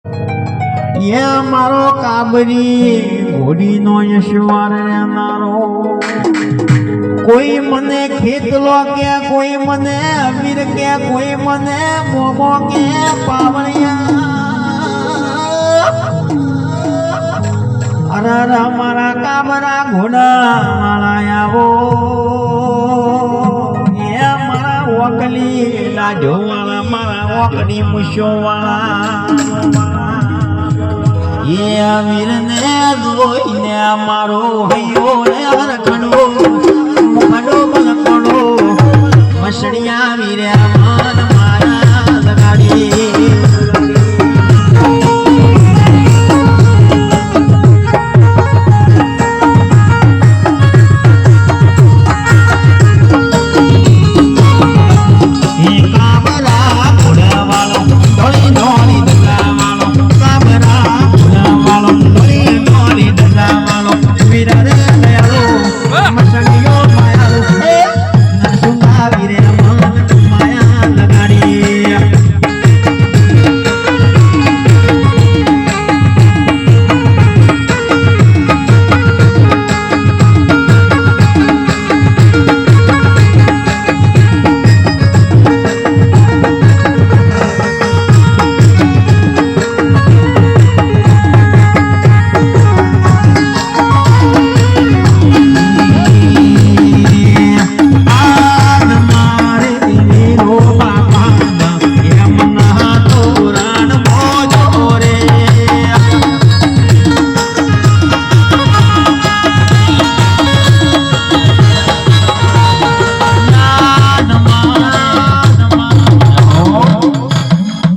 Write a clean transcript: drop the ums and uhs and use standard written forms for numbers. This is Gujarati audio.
એ મારો કાબરી ઘોડીનો યશવાર રહેનારો કોઈ મને ખેતલો કે કોઈ મને અમીર કે કોઈ મને મોમો કે પાવણિયા અરે મારા કાબરા ઘોડા માળા આવો એ મારા ઓકલી લાજો વાળા મારા ઓકડી મુશો વાળા એ અમીરને જોઈને મારો હૈયો ને હરખડો મુખડો બલકડો મસડિયા વીર્યા મન મારા લગાડી